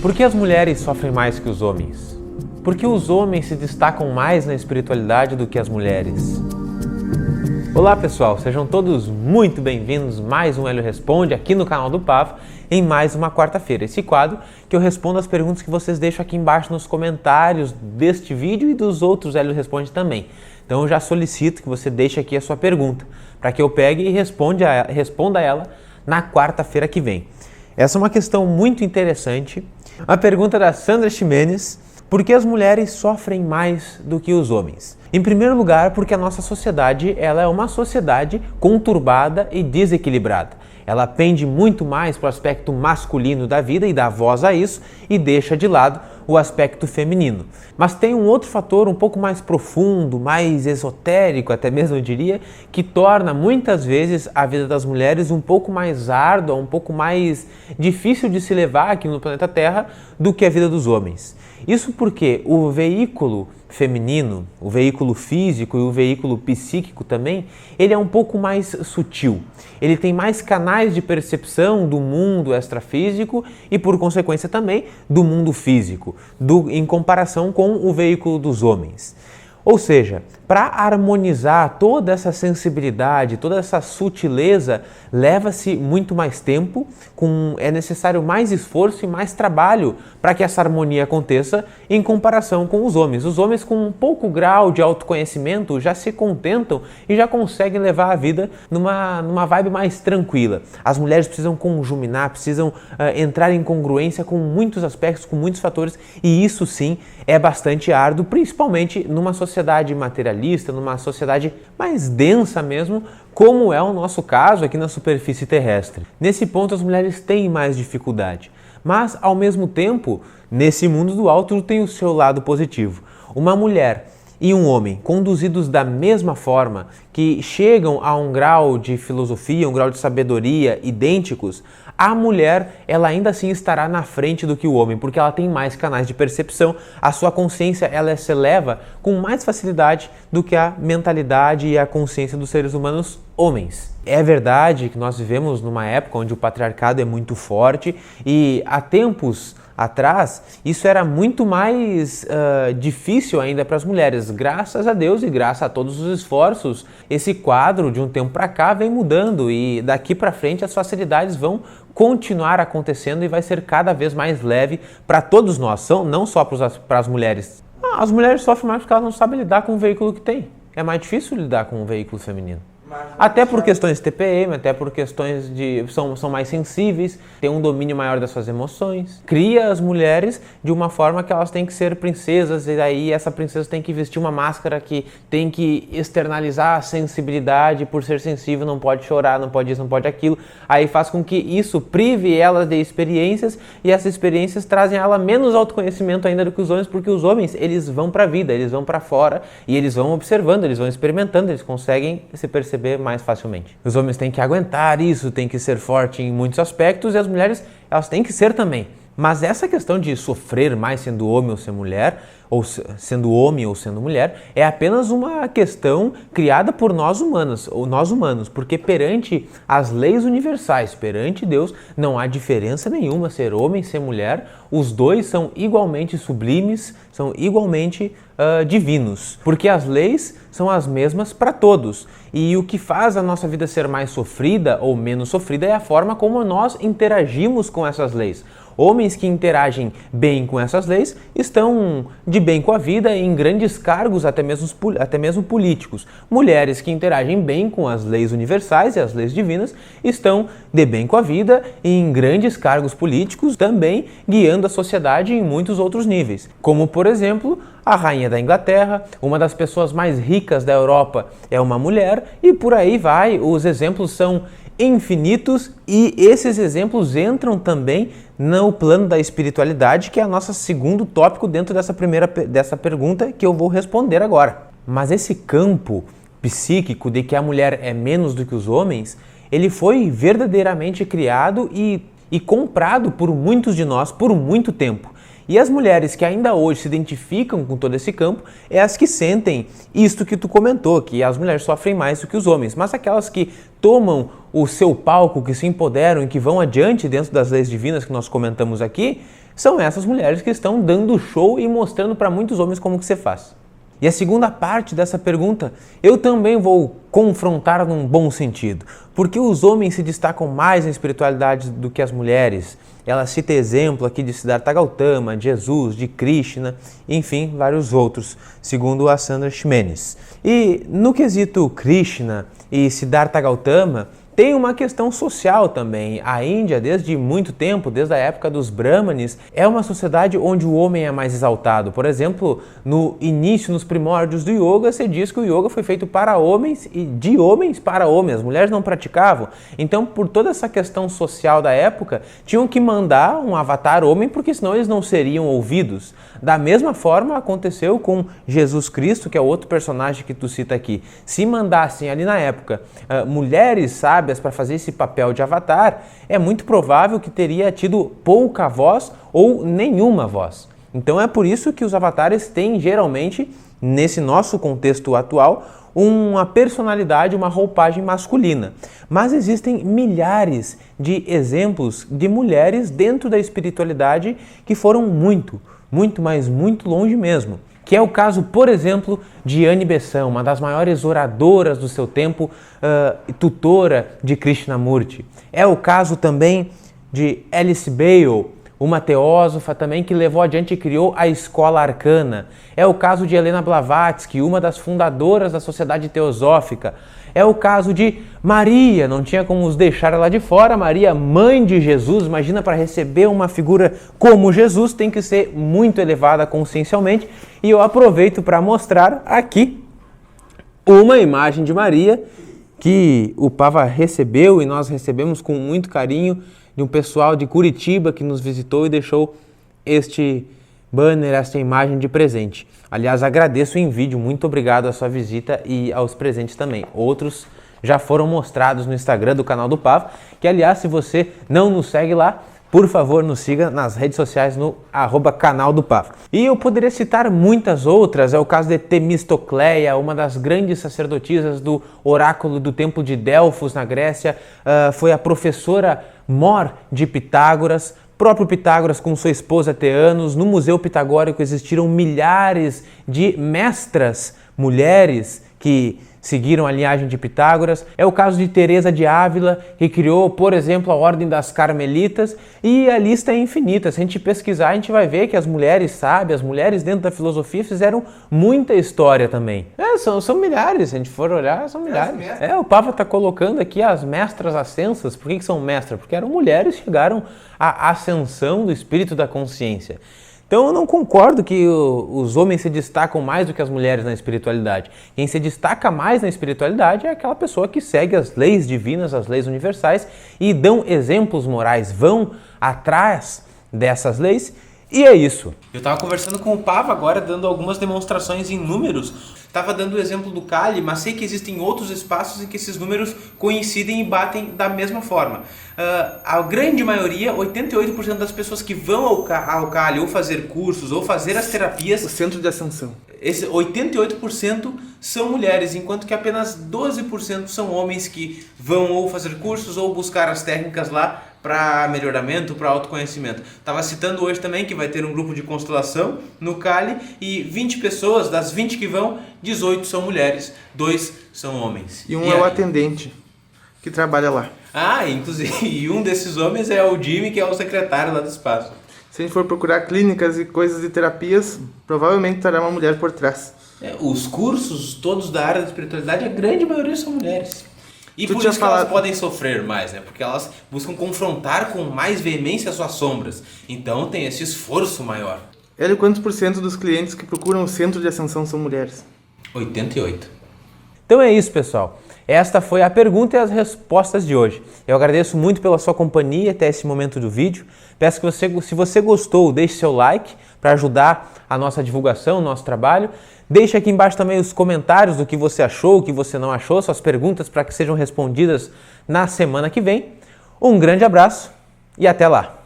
Por que as mulheres sofrem mais que os homens? Por que os homens se destacam mais na espiritualidade do que as mulheres? Olá pessoal, sejam todos muito bem-vindos a mais um Hélio Responde aqui no canal do Pavo em mais uma quarta-feira. Esse quadro que eu respondo as perguntas que vocês deixam aqui embaixo nos comentários deste vídeo e dos outros Hélio Responde também. Então eu já solicito que você deixe aqui a sua pergunta para que eu pegue e responda ela na quarta-feira que vem. Essa é uma questão muito interessante. A pergunta da Sandra Ximenes: por que as mulheres sofrem mais do que os homens? Em primeiro lugar, porque a nossa sociedade ela é uma sociedade conturbada e desequilibrada. Ela pende muito mais para o aspecto masculino da vida e dá voz a isso e deixa de lado o aspecto feminino. Mas tem um outro fator um pouco mais profundo, mais esotérico, até mesmo eu diria, que torna muitas vezes a vida das mulheres um pouco mais árdua, um pouco mais difícil de se levar aqui no planeta Terra do que a vida dos homens. Isso porque o veículo feminino, o veículo físico e o veículo psíquico também, ele é um pouco mais sutil. Ele tem mais canais de percepção do mundo extrafísico e, por consequência, também do mundo físico, em comparação com o veículo dos homens. Ou seja, para harmonizar toda essa sensibilidade, toda essa sutileza, leva-se muito mais tempo, é necessário mais esforço e mais trabalho para que essa harmonia aconteça em comparação com os homens. Os homens, com um pouco grau de autoconhecimento, já se contentam e já conseguem levar a vida numa vibe mais tranquila. As mulheres precisam conjuminar, precisam entrar em congruência com muitos aspectos, com muitos fatores, e isso sim é bastante árduo, principalmente numa sociedade materialista, numa sociedade mais densa mesmo, como é o nosso caso aqui na superfície terrestre. Nesse ponto as mulheres têm mais dificuldade, mas ao mesmo tempo, nesse mundo dual tudo tem o seu lado positivo. Uma mulher e um homem conduzidos da mesma forma, que chegam a um grau de filosofia, um grau de sabedoria idênticos, a mulher ela ainda assim estará na frente do que o homem, porque ela tem mais canais de percepção, a sua consciência ela se eleva com mais facilidade do que a mentalidade e a consciência dos seres humanos homens. É verdade que nós vivemos numa época onde o patriarcado é muito forte e há tempos atrás, isso era muito mais difícil ainda para as mulheres. Graças a Deus e graças a todos os esforços, esse quadro de um tempo para cá vem mudando e daqui para frente as facilidades vão continuar acontecendo e vai ser cada vez mais leve para todos nós, não só para as mulheres. As mulheres sofrem mais porque elas não sabem lidar com o veículo que tem. É mais difícil lidar com o veículo feminino. Até por questões de TPM, até por questões de... são mais sensíveis, têm um domínio maior das suas emoções. Cria as mulheres de uma forma que elas têm que ser princesas, e daí essa princesa tem que vestir uma máscara que tem que externalizar a sensibilidade, por ser sensível não pode chorar, não pode isso, não pode aquilo. Aí faz com que isso prive ela de experiências, e essas experiências trazem a ela menos autoconhecimento ainda do que os homens, porque os homens, eles vão para a vida, eles vão para fora, e eles vão observando, eles vão experimentando, eles conseguem se perceber mais facilmente. Os homens têm que aguentar isso, têm que ser forte em muitos aspectos e as mulheres, elas têm que ser também. Mas essa questão de sofrer mais sendo homem ou sendo mulher, ou sendo homem ou sendo mulher, é apenas uma questão criada por nós humanos, porque perante as leis universais, perante Deus, não há diferença nenhuma ser homem, ser mulher, os dois são igualmente sublimes, são igualmente divinos, porque as leis são as mesmas para todos. E o que faz a nossa vida ser mais sofrida ou menos sofrida é a forma como nós interagimos com essas leis. Homens que interagem bem com essas leis estão de bem com a vida em grandes cargos, até mesmo políticos. Mulheres que interagem bem com as leis universais e as leis divinas estão de bem com a vida em grandes cargos políticos, também guiando a sociedade em muitos outros níveis. Como, por exemplo, a rainha da Inglaterra, uma das pessoas mais ricas da Europa é uma mulher, e por aí vai, os exemplos são infinitos e esses exemplos entram também no plano da espiritualidade, que é o nosso segundo tópico dentro dessa pergunta que eu vou responder agora. Mas esse campo psíquico de que a mulher é menos do que os homens, ele foi verdadeiramente criado e comprado por muitos de nós por muito tempo. E as mulheres que ainda hoje se identificam com todo esse campo é as que sentem isto que tu comentou, que as mulheres sofrem mais do que os homens. Mas aquelas que tomam o seu palco, que se empoderam e que vão adiante dentro das leis divinas que nós comentamos aqui, são essas mulheres que estão dando show e mostrando para muitos homens como que você faz. E a segunda parte dessa pergunta, eu também vou confrontar num bom sentido. Porque os homens se destacam mais na espiritualidade do que as mulheres? Ela cita exemplo aqui de Siddhartha Gautama, de Jesus, de Krishna, enfim, vários outros, segundo a Sandra Ximenes. E no quesito Krishna e Siddhartha Gautama, tem uma questão social também. A Índia, desde muito tempo, desde a época dos Brahmanes, é uma sociedade onde o homem é mais exaltado. Por exemplo, no início, nos primórdios do yoga, se diz que o yoga foi feito para homens e de homens para homens. As mulheres não praticavam. Então, por toda essa questão social da época, tinham que mandar um avatar homem, porque senão eles não seriam ouvidos. Da mesma forma, aconteceu com Jesus Cristo, que é outro personagem que tu cita aqui. Se mandassem ali na época mulheres sábias para fazer esse papel de avatar, é muito provável que teria tido pouca voz ou nenhuma voz. Então é por isso que os avatares têm geralmente, nesse nosso contexto atual, uma personalidade, uma roupagem masculina. Mas existem milhares de exemplos de mulheres dentro da espiritualidade que foram muito longe mesmo. Que é o caso, por exemplo, de Anne Besant, uma das maiores oradoras do seu tempo, tutora de Krishnamurti. É o caso também de Alice Bale, uma teósofa também que levou adiante e criou a Escola Arcana. É o caso de Helena Blavatsky, uma das fundadoras da Sociedade Teosófica. É o caso de Maria, não tinha como os deixar ela de fora. Maria, mãe de Jesus, imagina, para receber uma figura como Jesus tem que ser muito elevada consciencialmente. E eu aproveito para mostrar aqui uma imagem de Maria que o Pava recebeu e nós recebemos com muito carinho de um pessoal de Curitiba que nos visitou e deixou este banner, esta imagem de presente. Aliás, agradeço em vídeo, muito obrigado à sua visita e aos presentes também. Outros já foram mostrados no Instagram do canal do Pava, que aliás, se você não nos segue lá, por favor, nos siga nas redes sociais no @canal do Pava. E eu poderia citar muitas outras, é o caso de Temistocleia, uma das grandes sacerdotisas do oráculo do Templo de Delfos, na Grécia, foi a professora mor de Pitágoras, próprio Pitágoras com sua esposa Teanos. No Museu Pitagórico existiram milhares de mestras mulheres que seguiram a linhagem de Pitágoras. É o caso de Teresa de Ávila, que criou, por exemplo, a Ordem das Carmelitas, e a lista é infinita. Se a gente pesquisar, a gente vai ver que as mulheres sábias, as mulheres dentro da filosofia fizeram muita história também. São milhares, se a gente for olhar, são milhares. O Pava está colocando aqui as mestras ascensas. Por que são mestras? Porque eram mulheres que chegaram à ascensão do espírito da consciência. Então eu não concordo que os homens se destacam mais do que as mulheres na espiritualidade. Quem se destaca mais na espiritualidade é aquela pessoa que segue as leis divinas, as leis universais e dão exemplos morais, vão atrás dessas leis. E é isso. Eu estava conversando com o Pava agora, dando algumas demonstrações em números. Estava dando o exemplo do Kali, mas sei que existem outros espaços em que esses números coincidem e batem da mesma forma. A grande maioria, 88% das pessoas que vão ao Kali ou fazer cursos ou fazer as terapias... O centro de ascensão. 88% são mulheres, enquanto que apenas 12% são homens que vão ou fazer cursos ou buscar as técnicas lá para melhoramento, para autoconhecimento. Estava citando hoje também que vai ter um grupo de constelação no Kali e 20 pessoas, das 20 que vão, 18 são mulheres, 2 são homens. E um é o atendente que trabalha lá. Inclusive, e um desses homens é o Jimmy, que é o secretário lá do espaço. Se a gente for procurar clínicas e coisas de terapias, provavelmente terá uma mulher por trás. Os cursos todos da área da espiritualidade, a grande maioria são mulheres. E por isso que elas podem sofrer mais, né? Porque elas buscam confrontar com mais veemência as suas sombras. Então tem esse esforço maior. Olha quantos por cento dos clientes que procuram o centro de ascensão são mulheres? 88%. Então é isso, pessoal. Esta foi a pergunta e as respostas de hoje. Eu agradeço muito pela sua companhia até esse momento do vídeo. Peço que se você gostou, deixe seu like para ajudar a nossa divulgação, o nosso trabalho. Deixe aqui embaixo também os comentários do que você achou, o que você não achou, suas perguntas para que sejam respondidas na semana que vem. Um grande abraço e até lá!